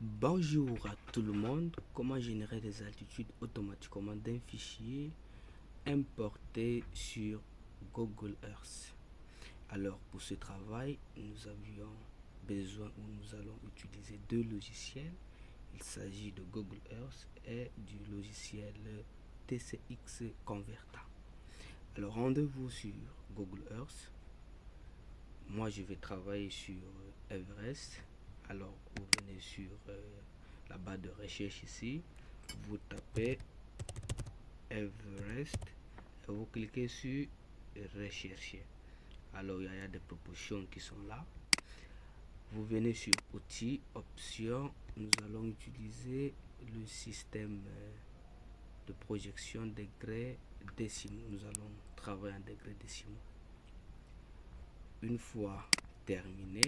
Bonjour à tout le monde, comment générer des altitudes automatiquement d'un fichier importé sur Google Earth. Alors pour ce travail, nous avions besoin ou nous allons utiliser deux logiciels. Il s'agit de Google Earth et du logiciel TCX Converta. Alors rendez-vous sur Google Earth. Moi je vais travailler sur Everest. Alors vous venez sur la barre de recherche ici, vous tapez Everest et vous cliquez sur rechercher. Alors il y a des propositions qui sont là. Vous venez sur outils, options, nous allons utiliser le système de projection degrés décimaux. Nous allons travailler en degrés décimaux. Une fois terminé,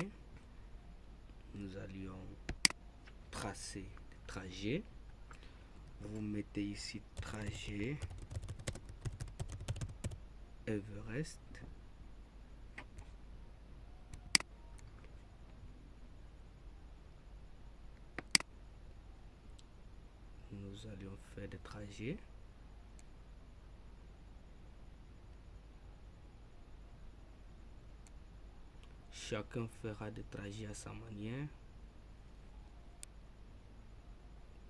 nous allions tracer le trajet. Vous mettez ici trajet Everest. Nous allions faire des trajets. Chacun fera des trajets à sa manière.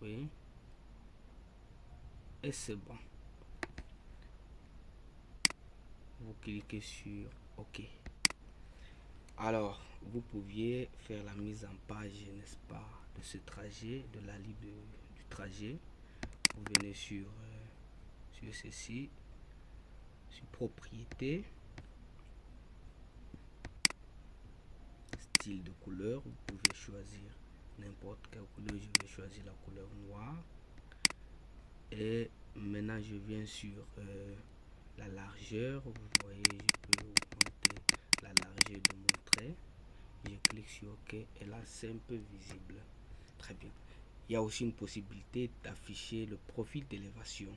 Oui. Et c'est bon. Vous cliquez sur OK. Alors, vous pouviez faire la mise en page, n'est-ce pas, de ce trajet, de la liste du trajet. Vous venez sur ceci, sur propriété, style de couleur. Vous pouvez choisir n'importe quelle couleur. Je vais choisir la couleur noire. Et maintenant, je viens sur la largeur. Vous voyez, je peux augmenter la largeur de mon trait. Je clique sur OK et là c'est un peu visible. Très bien. Il y a aussi une possibilité d'afficher le profil d'élévation,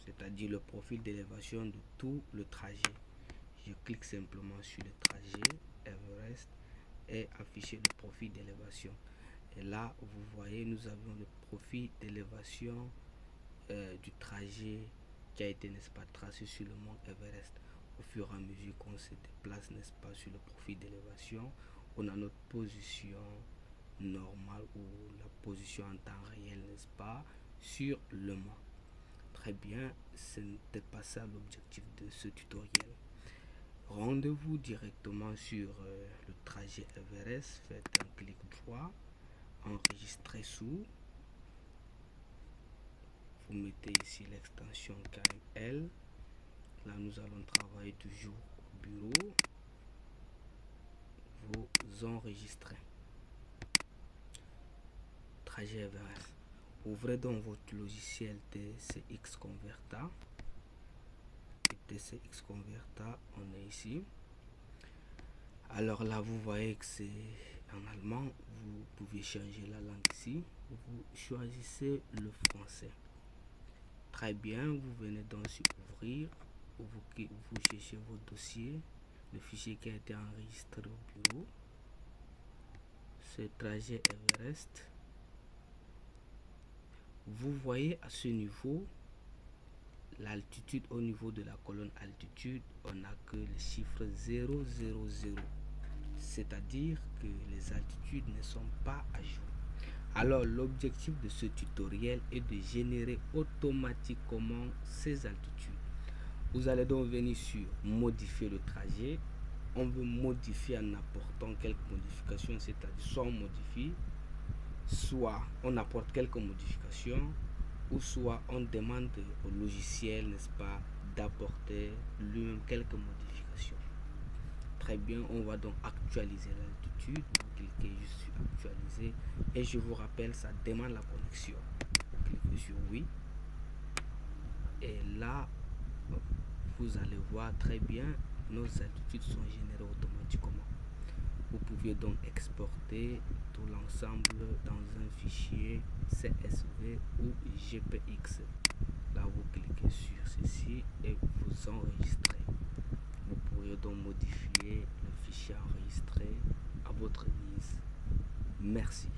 c'est-à-dire le profil d'élévation de tout le trajet. Je clique simplement sur le trajet Everest et afficher le profil d'élévation. Et là vous voyez, nous avons le profil d'élévation du trajet qui a été, n'est-ce pas, tracé sur le mont Everest. Au fur et à mesure qu'on se déplace, n'est-ce pas, sur le profil d'élévation, on a notre position normale ou la position en temps réel, n'est-ce pas, sur le mont. Très bien, ce n'était pas ça l'objectif de ce tutoriel. Rendez-vous directement sur le trajet Everest, faites un clic droit, enregistrez sous. Vous mettez ici l'extension KML. Là, nous allons travailler toujours au bureau. Vous enregistrez. Trajet Everest. Ouvrez donc votre logiciel TCX Converta. Et TCX Converta, on est ici. Alors là, vous voyez que c'est en allemand. Vous pouvez changer la langue ici. Vous choisissez le français. Très bien, vous venez donc sur ouvrir, vous cherchez vos dossiers, le fichier qui a été enregistré au bureau, ce trajet Everest. Vous voyez à ce niveau l'altitude. Au niveau de la colonne altitude, on n'a que le chiffre 000, c'est-à-dire que les altitudes ne sont pas à jour. Alors l'objectif de ce tutoriel est de générer automatiquement ces altitudes. Vous allez donc venir sur modifier le trajet. On veut modifier en apportant quelques modifications, c'est-à-dire soit on modifie, soit on apporte quelques modifications, ou soit on demande au logiciel, n'est-ce pas, d'apporter lui-même quelques modifications. Très bien, on va donc actualiser l'altitude. Vous cliquez juste sur actualiser et je vous rappelle, ça demande la connexion. Vous cliquez sur oui et là vous allez voir très bien, nos altitudes sont générées automatiquement. Vous pouvez donc exporter tout l'ensemble dans un fichier CSV ou GPX. Là vous cliquez sur ceci et vous enregistrez. Vous pourrez donc modifier le fichier enregistré à votre guise. Merci.